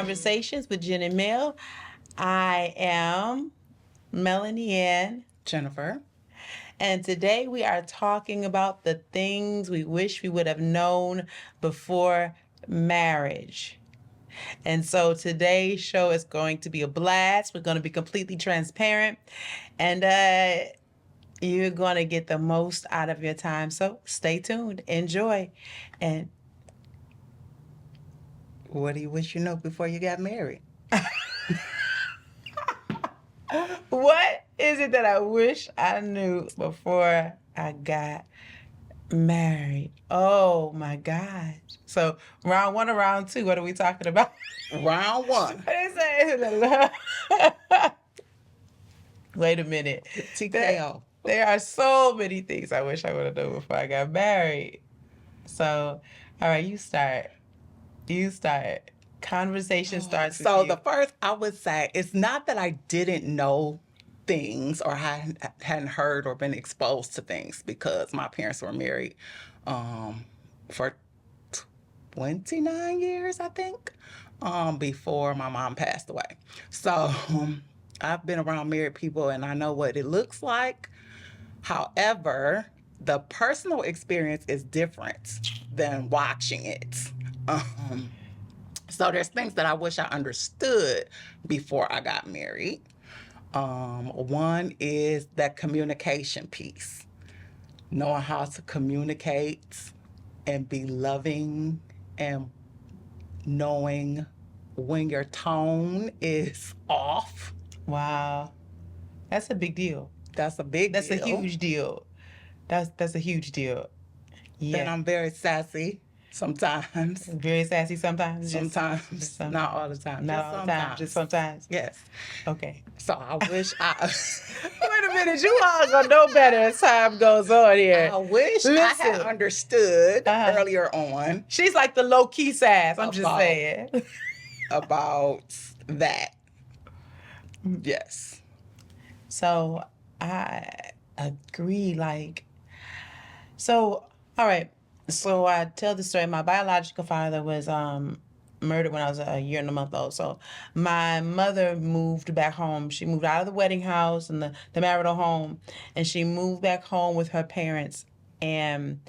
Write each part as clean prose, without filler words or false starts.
Conversations with Jen and Mel. I am Melanie Ann, Jennifer. and today we are talking about the things we wish we would have known before marriage. And so today's show is going to be a blast. We're going to be completely transparent, and you're going to get the most out of your time. So stay tuned, enjoy, and What do you wish you know before you got married? what is it that I wish I knew before I got married? Oh my gosh. So round one or round two, what are we talking about? Round one. What is it? Wait a minute. TKO. There are so many things I wish I would have known before I got married. So, all right, you start. You start. Conversation starts with So you. the first, I would say, it's not that I didn't know things or hadn't heard or been exposed to things, because my parents were married for 29 years, I think, before my mom passed away. So I've been around married people and I know what it looks like. However, the personal experience is different than watching it. Um, so there's things that I wish I understood before I got married. One is that communication piece, knowing how to communicate and be loving, and knowing when your tone is off. Wow. That's a big deal. That's a big That's deal. a huge deal. That's a huge deal. Then Yeah. I'm very sassy sometimes. Very sassy sometimes. Sometimes. Just sometimes. Not all the time. Not Just all the sometimes. time. Just sometimes. Yes. Okay. So I wish I Wait a minute. You all gonna know better as time goes on here. I wish I had Listen. understood Uh-huh. earlier on She's like the low key sass. I'm just About- saying. about that. Yes. So I agree. So all right. So I tell the story. My biological father was murdered when I was a year and a month old. So my mother moved back home. She moved out of the wedding house and the marital home, and she moved back home with her parents. And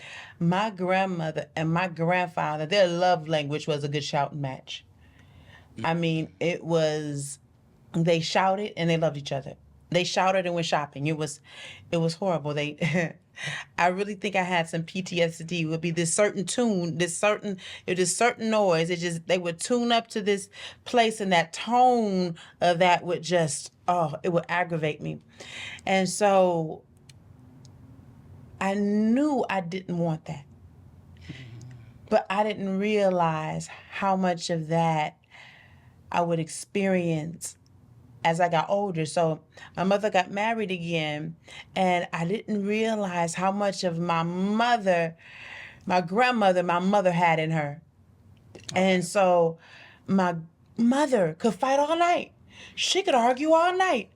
my grandmother and my grandfather, their love language was a good shouting match. I mean, they shouted and they loved each other. They shouted and went shopping. It was horrible. I really think I had some PTSD. It would be this certain tune, this certain noise. They would tune up to this place, and that tone of that would just, it would aggravate me. And so I knew I didn't want that. But I didn't realize how much of that I would experience as I got older. So my mother got married again, and I didn't realize how much of my grandmother, my mother had in her. Okay. And so my mother could fight all night. She could argue all night.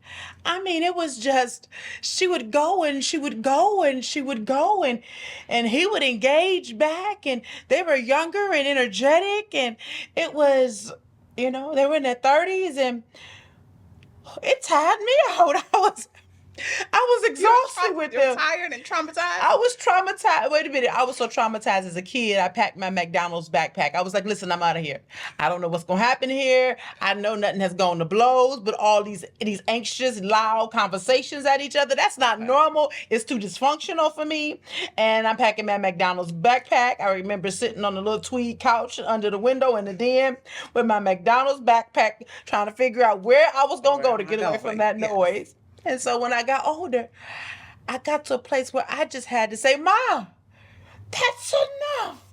I mean, it was just, she would go and she would go and she would go and he would engage back, and they were younger and energetic, and it was, they were in their 30s, and it tired me out. I was exhausted with them. You're tired and traumatized? I was traumatized. Wait a minute. I was so traumatized as a kid. I packed my McDonald's backpack. I was like, listen, I'm out of here. I don't know what's going to happen here. I know nothing has gone to blows, but all these anxious, loud conversations at each other, that's not normal. It's too dysfunctional for me. And I'm packing my McDonald's backpack. I remember sitting on the little tweed couch under the window in the den with my McDonald's backpack, trying to figure out where I was going to go to get away from that noise. And so when I got older, I got to a place where I just had to say, Mom, that's enough.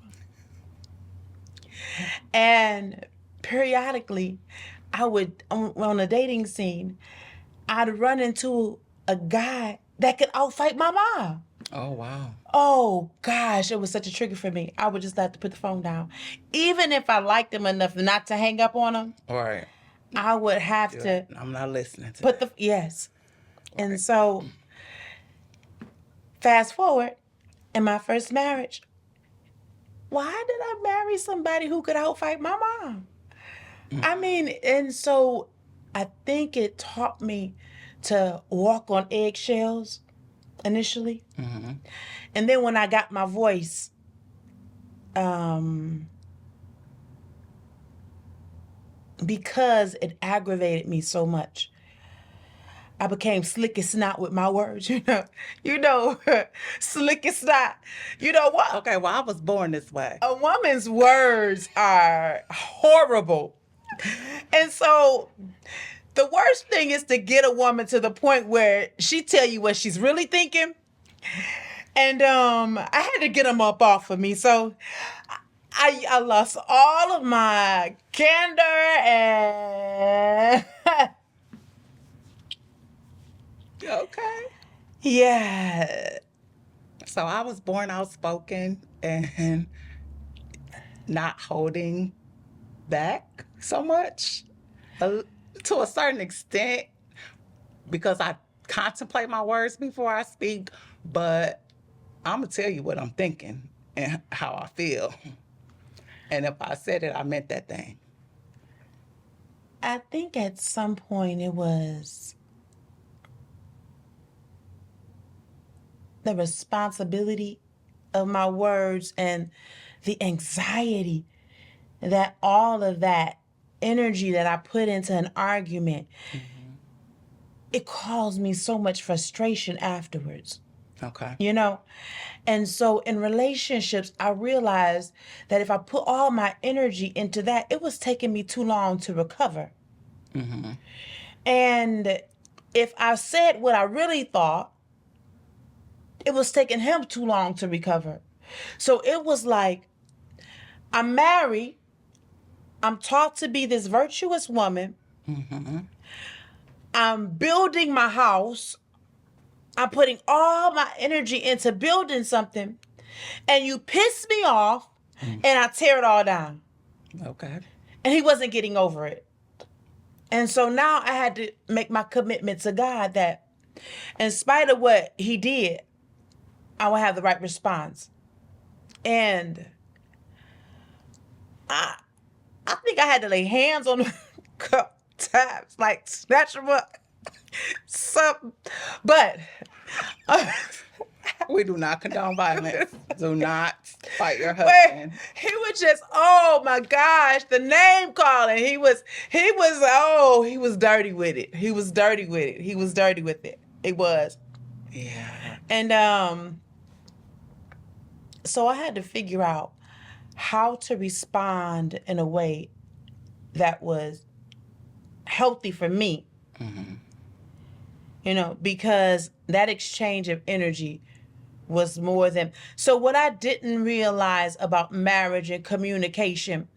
And periodically, I would, on a dating scene, I'd run into a guy that could outfight my mom. Oh, wow. Oh, gosh, it was such a trigger for me. I would just have to put the phone down. Even if I liked him enough not to hang up on him, All right. I would have to. I'm not listening to put that. Yes. And so, fast forward, in my first marriage, why did I marry somebody who could outfight my mom? I mean, and so I think it taught me to walk on eggshells initially. Mm-hmm. And then when I got my voice, um, because it aggravated me so much, I became slick as snot with my words, slick as snot. You know what? Okay, well, I was born this way. A woman's words are horrible. And so the worst thing is to get a woman to the point where she tell you what she's really thinking. And I had to get them up off of me. So I lost all of my candor and Okay. yeah. So I was born outspoken and not holding back so much, uh, to a certain extent, because I contemplate my words before I speak, but I'm going to tell you what I'm thinking and how I feel. And if I said it, I meant that thing. I think at some point it was the responsibility of my words and the anxiety that all of that energy that I put into an argument, it caused me so much frustration afterwards. Okay. And so in relationships, I realized that if I put all my energy into that, it was taking me too long to recover. Mm-hmm. And if I said what I really thought, it was taking him too long to recover. So it was like, I'm married, I'm taught to be this virtuous woman, Mm-hmm. I'm building my house, I'm putting all my energy into building something, and you piss me off and I tear it all down. Okay. And he wasn't getting over it. And so now I had to make my commitment to God that in spite of what he did, I will have the right response. And I think I had to lay hands on him a couple times, like snatch him up. Something. But We do not condone violence. Do not fight your but husband. he was just, oh my gosh, the name calling. He was dirty with it. He was dirty with it. He was dirty with it. It was. Yeah. And so I had to figure out how to respond in a way that was healthy for me. Because that exchange of energy was more than. So what I didn't realize about marriage and communication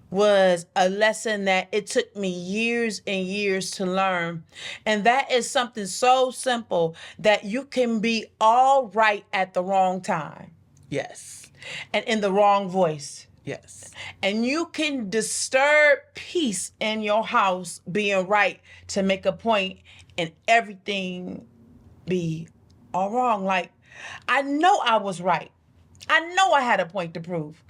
was a lesson that it took me years and years to learn. And that is something so simple that you can be all right at the wrong time Yes. and in the wrong voice. Yes. And you can disturb peace in your house being right to make a point and everything be all wrong. Like, I know I was right. I know I had a point to prove.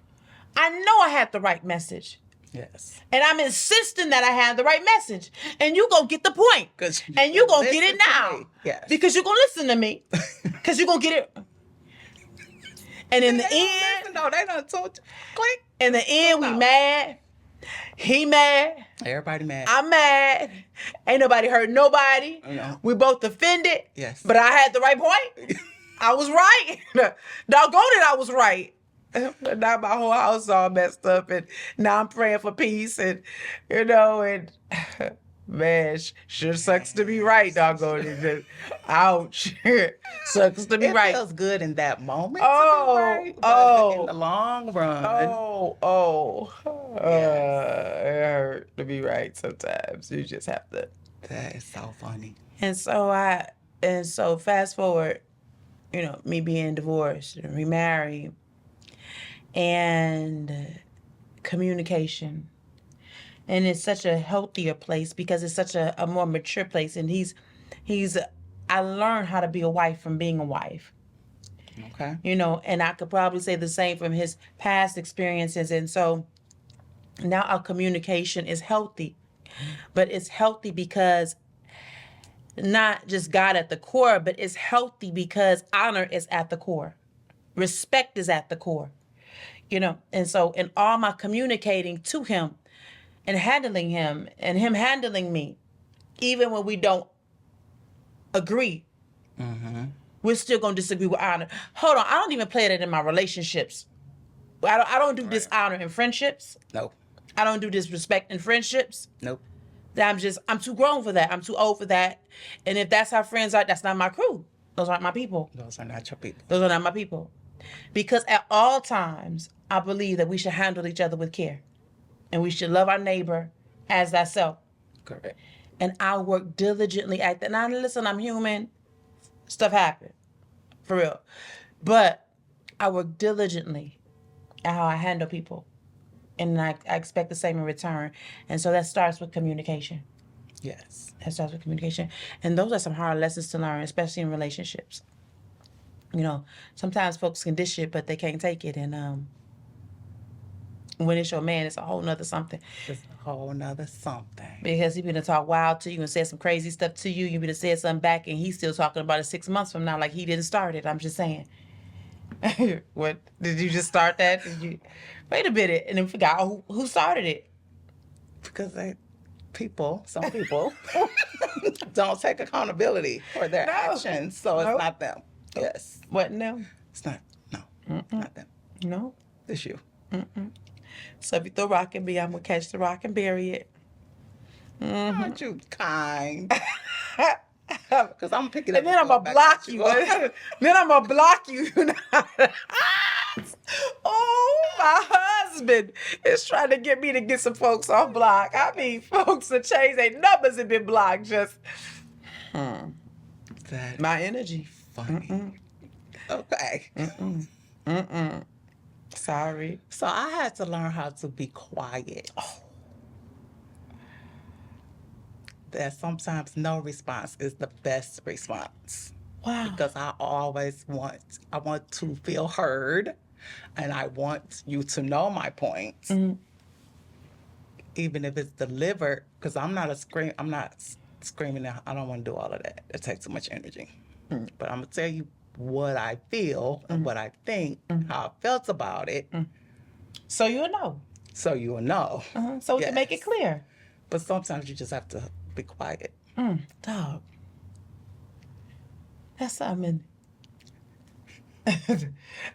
I know I had the right message. Yes. And I'm insisting that I had the right message. And you gonna get the point. And you gonna get it now. Yes. Because you gonna listen to me. Because you gonna get it. And in the end, No, they done told you. Click. in the end, we mad. He mad. Everybody mad. I'm mad. Ain't nobody hurt nobody. No. We both offended. Yes. But I had the right point. I was right. Doggone it, I was right. But now my whole house is all messed up, and now I'm praying for peace, and man, sure sucks to be right, doggone it. Ouch. Sucks to be right. It feels good in that moment. Oh, to be right, but oh. in the long run. It hurt to be right sometimes. You just have to. That is so funny. And so fast forward, me being divorced and remarried, and communication. And it's such a healthier place because it's such a more mature place. And I learned how to be a wife from being a wife. Okay. And I could probably say the same from his past experiences. And so Now our communication is healthy, but it's healthy because not just God at the core, but it's healthy because honor is at the core. Respect is at the core, And so in all my communicating to him and handling him and him handling me, even when we don't agree, we're still going to disagree with honor. Hold on. I don't even play that in my relationships. I don't do dishonor in friendships. Nope. I don't do disrespect in friendships. Nope. I'm too grown for that. I'm too old for that. And if that's how friends are, that's not my crew. Those aren't my people. Those are not your people. Those are not my people. Because at all times, I believe that we should handle each other with care. And we should love our neighbor as thyself. Correct. And I work diligently at that. Now, listen, I'm human. Stuff happens. For real. But I work diligently at how I handle people. And I expect the same in return. And so that starts with communication. Yes. That starts with communication. And those are some hard lessons to learn, especially in relationships. Sometimes folks can dish it, but they can't take it. And when it's your man, it's a whole nother something. It's a whole nother something. Because he been to talk wild to you and said some crazy stuff to you. You been to say something back, and he's still talking about it 6 months from now, like he didn't start it. I'm just saying. What? Did you just start that? Did you? Wait a minute, and then forgot who started it. Because some people, don't take accountability for their actions, so it's not them. Yes. What? No. It's not. No. Not them. No. It's you. So if you throw rock at me, I'm gonna catch the rock and bury it. Aren't you kind? Because I'm picking up. And then I'm gonna block you. Then I'm gonna block you. Oh, my husband is trying to get me to get some folks off block. I mean, folks that change their numbers and been blocked. Just that my energy. Funny. Okay. Sorry. So I had to learn how to be quiet. That sometimes no response is the best response. Wow. Because I want to feel heard, and I want you to know my points, even if it's delivered. Because I'm not screaming out. I don't want to do all of that. It takes too much energy. But I'm gonna tell you what I feel and what I think, how I felt about it. So you'll know. So you'll know. So we can make it clear. But sometimes you just have to be quiet. Dog. That's something.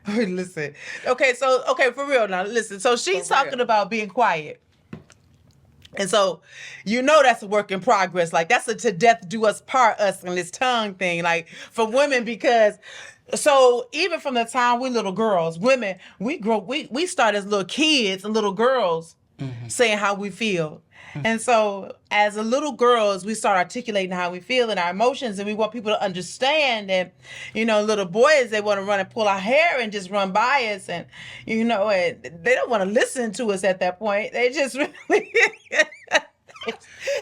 Listen. Okay, for real now. Listen. So she's talking about being quiet. And so, that's a work in progress. Like, that's a to death do us part us in this tongue thing. Like, for women, because, so even from the time we little girls, women, we start as little kids and little girls saying how we feel. And so as a little girls, we start articulating how we feel and our emotions, and we want people to understand. And, little boys, they want to run and pull our hair and just run by us. And, and they don't want to listen to us at that point. They just really,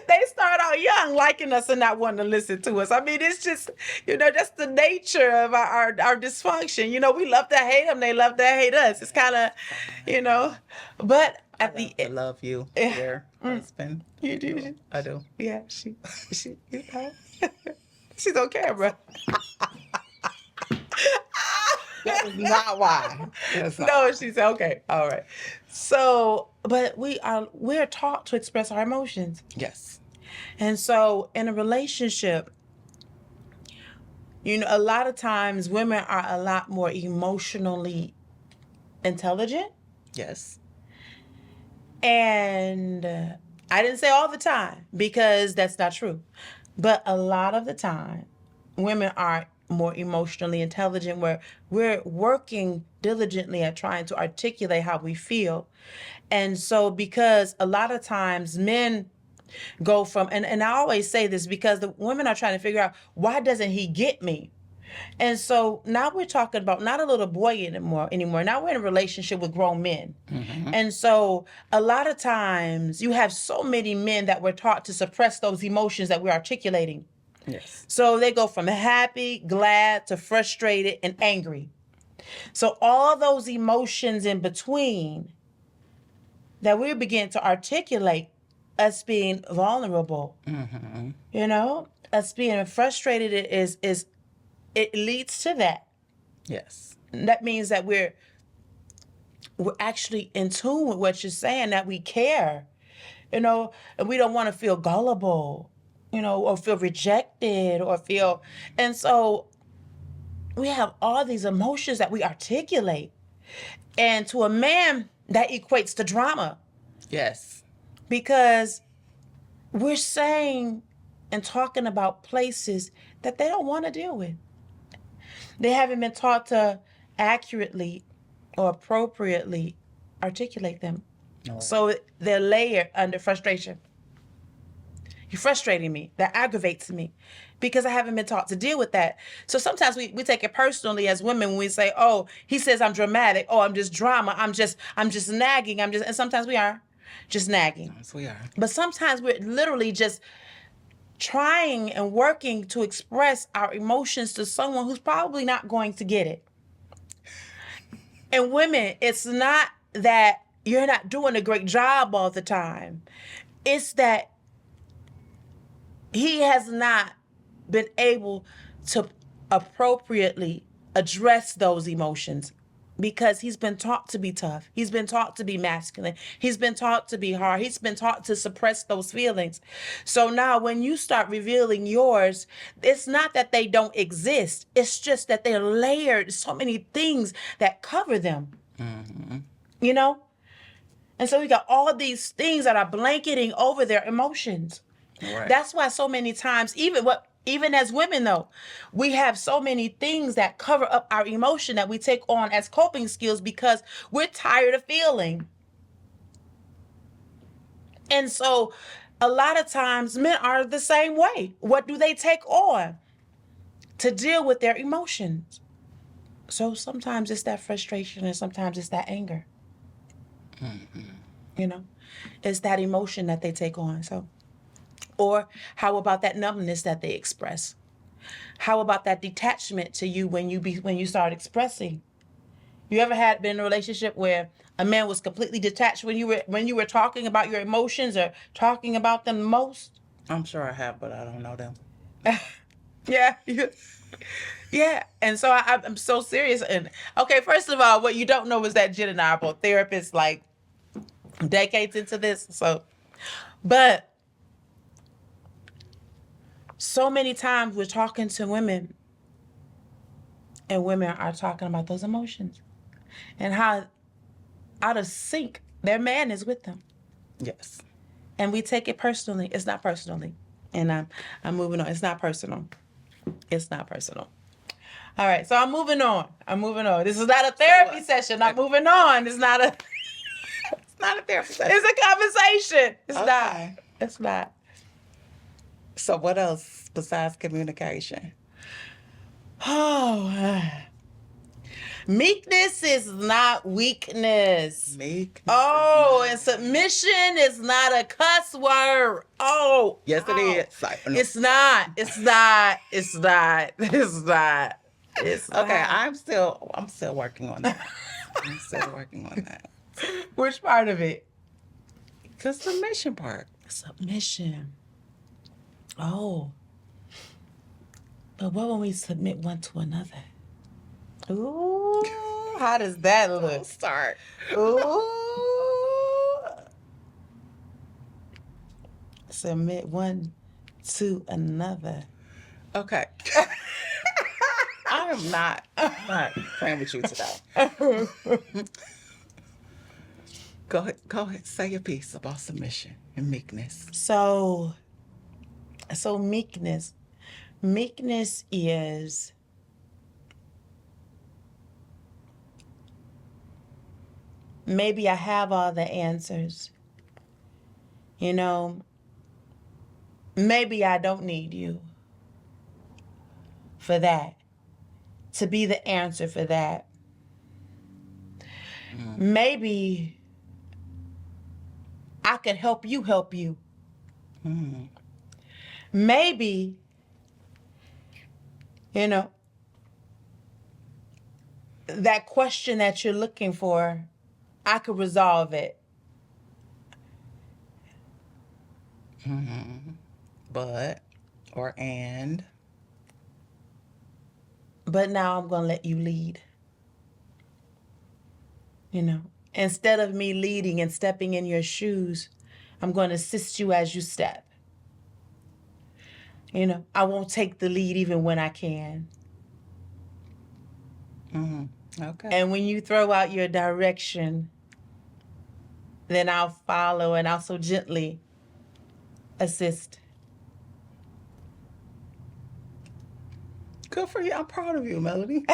they start out young liking us and not wanting to listen to us. I mean, it's just, that's the nature of our dysfunction. We love to hate them. They love to hate us. It's kind of, but at the end. I love you, dear husband. You do? I do. Yeah, she she's on camera. That is not why. No, she's okay. All right. So, but we're taught to express our emotions. Yes. And so in a relationship, a lot of times women are a lot more emotionally intelligent. Yes. And I didn't say all the time, because that's not true. But a lot of the time, women are more emotionally intelligent, where we're working diligently at trying to articulate how we feel. And so, because a lot of times men go from, and I always say this because the women are trying to figure out, why doesn't he get me? And so now we're talking about not a little boy anymore. Now we're in a relationship with grown men. And so a lot of times you have so many men that were taught to suppress those emotions that we're articulating. Yes. So they go from happy, glad, to frustrated and angry. So all those emotions in between that we begin to articulate us being vulnerable. You know, us being frustrated is it leads to that. Yes. That means that we're actually in tune with what you're saying, that we care, you know, and we don't want to feel gullible, you know, or feel rejected or feel. And so we have all these emotions that we articulate. And to a man, that equates to drama Yes. because we're saying and talking about places that they don't want to deal with. They haven't been taught to accurately or appropriately articulate them. Right. So they're layered under frustration. You're frustrating me. That aggravates me because I haven't been taught to deal with that. So sometimes we take it personally as women when we say, oh, he says I'm dramatic. Oh, I'm just drama. I'm just nagging. And sometimes we are just nagging. Yes, we are. But sometimes we're literally just trying and working to express our emotions to someone who's probably not going to get it. And women, it's not that you're not doing a great job all the time. It's that he has not been able to appropriately address those emotions because he's been taught to be tough. He's been taught to be masculine. He's been taught to be hard. He's been taught to suppress those feelings. So now when you start revealing yours, it's not that they don't exist. It's just that they're layered, so many things that cover them. You know? And so we got all these things that are blanketing over their emotions. Right. That's why so many times, even as women though, we have so many things that cover up our emotion that we take on as coping skills because we're tired of feeling. And so a lot of times men are the same way. What do they take on to deal with their emotions? So sometimes it's that frustration and sometimes it's that anger. You know, it's that emotion that they take on. So, or how about that numbness that they express? How about that detachment to you when you start expressing? You ever been in a relationship where a man was completely detached when you were talking about your emotions or talking about them most? I'm sure I have, but I don't know them. Yeah. Yeah. And so I'm so serious. And okay, first of all, what you don't know is that Jen and I are both therapists, like decades into this. So, but so many times we're talking to women and women are talking about those emotions and how out of sync their man is with them. Yes. And we take it personally. It's not personally. And I'm moving on. It's not personal. It's not personal. All right, so I'm moving on. This is not a therapy session. I'm moving on. It's not a It's not a therapy session. it's a conversation. It's Okay. not. It's not. So what else besides communication? Oh, meekness is not weakness. Meekness. Oh, and submission is not a cuss word. Oh, Yes, it ow. is. Like, no. It's not. It's not. It's not. It's not. It's Okay, not. I'm still working on that. I'm still working on that. Which part of it? The submission part. Submission. Oh. But what when we submit one to another? Ooh, how does that look? Start. Ooh. Submit one to another. Okay. I am not playing with you today. Go ahead. Say your piece about submission and meekness. So meekness. Meekness is maybe I have all the answers. You know, maybe I don't need you for that, to be the answer for that. Maybe I can help you help you. Maybe, you know, that question that you're looking for, I could resolve it. But, or and. But now I'm going to let you lead. You know, instead of me leading and stepping in your shoes, I'm going to assist you as you step. You know, I won't take the lead even when I can. Okay. And when you throw out your direction, then I'll follow and also gently assist. Good for you. I'm proud of you, Melody.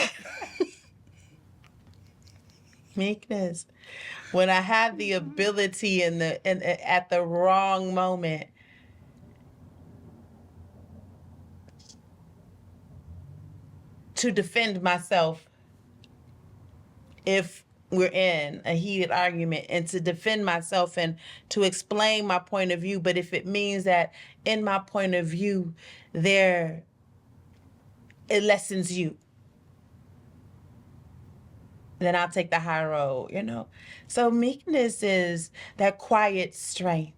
Meekness. When I have the ability and at the wrong moment to defend myself if we're in a heated argument, and to defend myself and to explain my point of view. But if it means that in my point of view there it lessens you, then I'll take the high road, you know. So meekness is that quiet strength,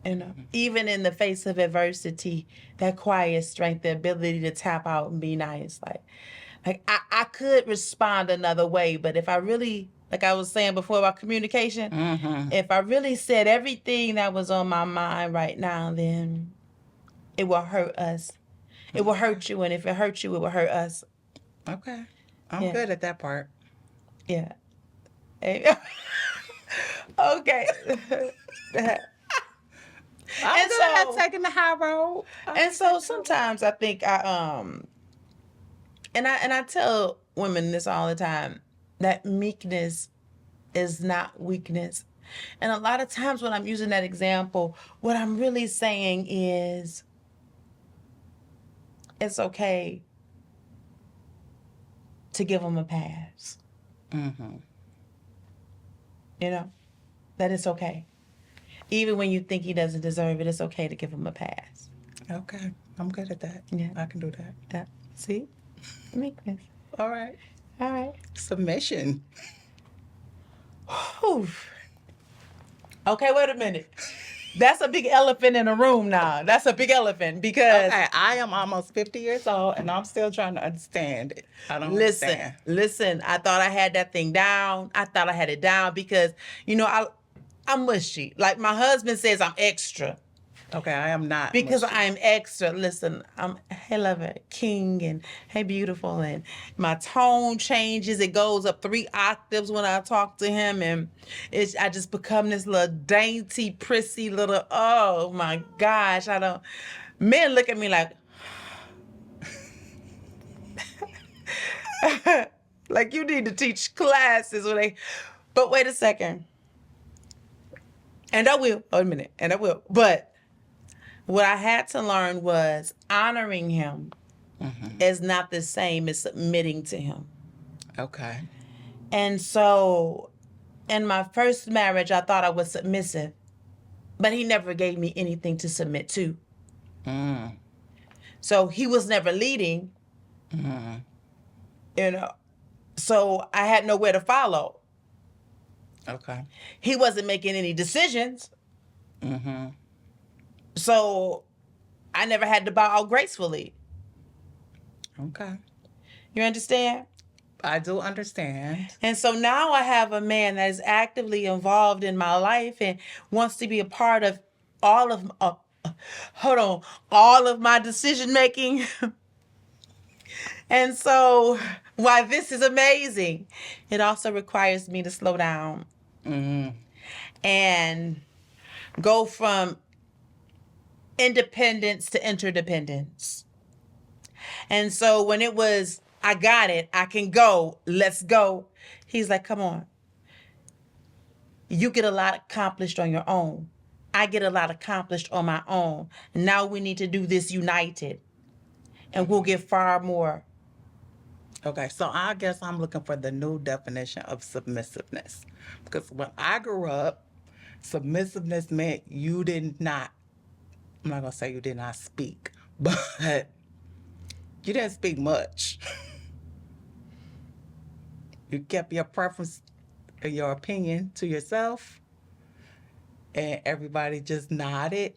you know, even in the face of adversity, that quiet strength, the ability to tap out and be nice. Like I could respond another way, but if I really, like I was saying before about communication, if I really said everything that was on my mind right now, then it will hurt us. It will hurt you, and if it hurts you, it will hurt us. Okay. I'm Yeah. good at that part. Yeah. Okay. I'm And good at so taking the high road. and so sometimes I think I tell women this all the time, that meekness is not weakness. And a lot of times when I'm using that example, what I'm really saying is it's okay to give them a pass. You know, that it's okay. Even when you think he doesn't deserve it, it's okay to give him a pass. Okay. I'm good at that. Yeah. I can do that. Yeah. See? Meekness. All right. All right. Submission. Whew. Okay, wait a minute. That's a big elephant in the room now. That's a big elephant because Okay, I am almost 50 years old and I'm still trying to understand it. I don't understand. listen, I thought I had that thing down. I thought I had it down because, you know, I'm mushy. Like my husband says I'm extra. Okay, I am not Because mushy. I'm extra. Listen, I'm hey lover, king, and hey beautiful, and my tone changes. It goes up 3 octaves when I talk to him, and I just become this little dainty, prissy little. Oh my gosh, I don't. Men look at me like you need to teach classes when they. But wait a second, and I will. Wait a minute, and I will. But what I had to learn was honoring him is not the same as submitting to him. Okay. And so in my first marriage, I thought I was submissive, but he never gave me anything to submit to. So he was never leading, you know. So I had nowhere to follow. Okay. He wasn't making any decisions. So I never had to bow out gracefully. Okay. You understand? I do understand. And so now I have a man that is actively involved in my life and wants to be a part of all of all of my decision making. And so while this is amazing, it also requires me to slow down and go from independence to interdependence. And so when it was, I got it, I can go, let's go, he's like, come on. You get a lot accomplished on your own. I get a lot accomplished on my own. Now we need to do this united, and we'll get far more. Okay, so I guess I'm looking for the new definition of submissiveness. Because when I grew up, submissiveness meant you did not, I'm not going to say you did not speak, but you didn't speak much. You kept your preference, your opinion to yourself, And everybody just nodded.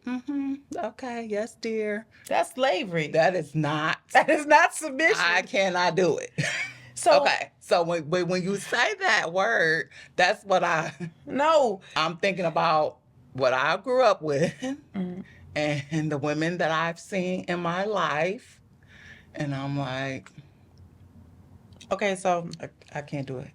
Okay, yes, dear. That's slavery. That is not. That is not submission. I cannot do it. So okay, so when you say that word, that's what no. I'm thinking about what I grew up with and the women that I've seen in my life, and I'm like, okay, so I can't do it.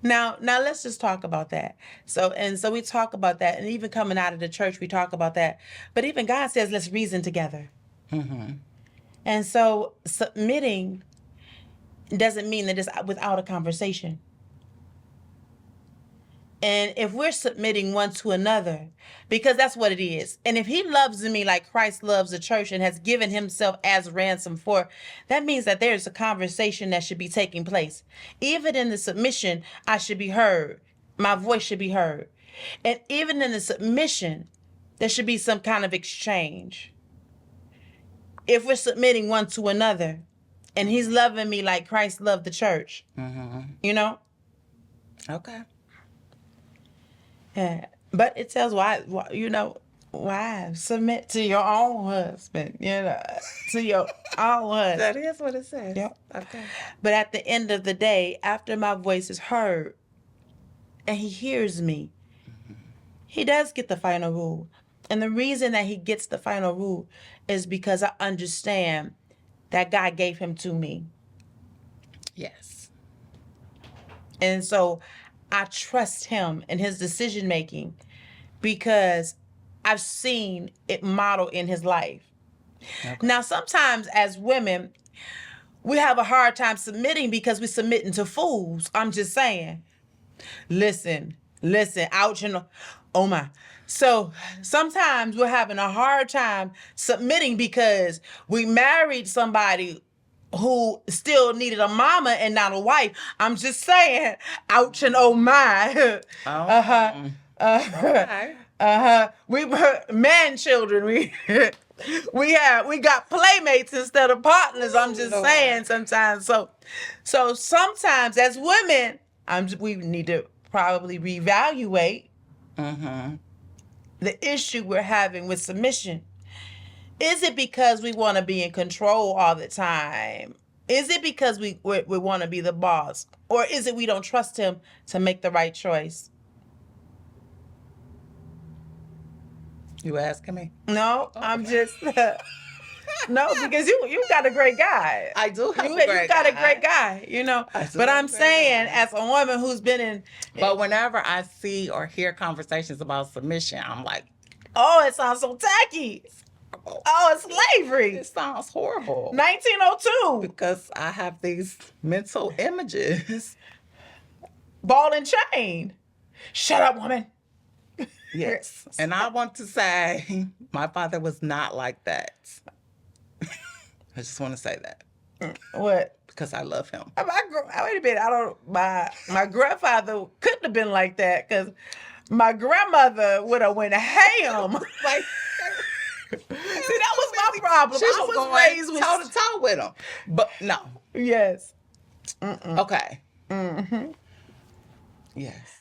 Now let's just talk about that. So we talk about that, and even coming out of the church, we talk about that. But even God says, let's reason together. And so submitting doesn't mean that it's without a conversation. And if we're submitting one to another, because that's what it is. And if he loves me like Christ loves the church and has given himself as ransom for, that means that there's a conversation that should be taking place. Even in the submission, I should be heard. My voice should be heard. And even in the submission, there should be some kind of exchange. If we're submitting one to another, and he's loving me like Christ loved the church, you know? Okay. Yeah. But it tells wives, submit to your own husband, to your own husband. That is what it says. Yep. Okay. But at the end of the day, after my voice is heard and he hears me, he does get the final rule. And the reason that he gets the final rule is because I understand that God gave him to me. Yes. And so I trust him in his decision making because I've seen it model in his life. Okay. Now, sometimes as women, we have a hard time submitting because we're submitting to fools. I'm just saying. Listen, ouch and oh my. So sometimes we're having a hard time submitting because we married somebody who still needed a mama and not a wife. I'm just saying, ouch and oh my. Okay. We were man children. We got playmates instead of partners. I'm just saying sometimes. So sometimes as women, we need to probably reevaluate the issue we're having with submission. Is it because we want to be in control all the time? Is it because we want to be the boss? Or is it we don't trust him to make the right choice? You asking me? No, I'm just... No, because you got a great guy. I do have a great guy. You got a great guy, But I'm saying, as a woman who's been in... But whenever I see or hear conversations about submission, I'm like... Oh, it sounds so tacky. Oh, it's slavery. It sounds horrible. 1902. Because I have these mental images. Ball and chain. Shut up, woman. Yes. And I want to say my father was not like that. I just want to say that. What? Because I love him. Wait a minute. My grandfather couldn't have been like that because my grandmother would have went ham. Like... See, that was my problem. She was going raised with toe to toe with him. But no. Yes. Okay. Yes.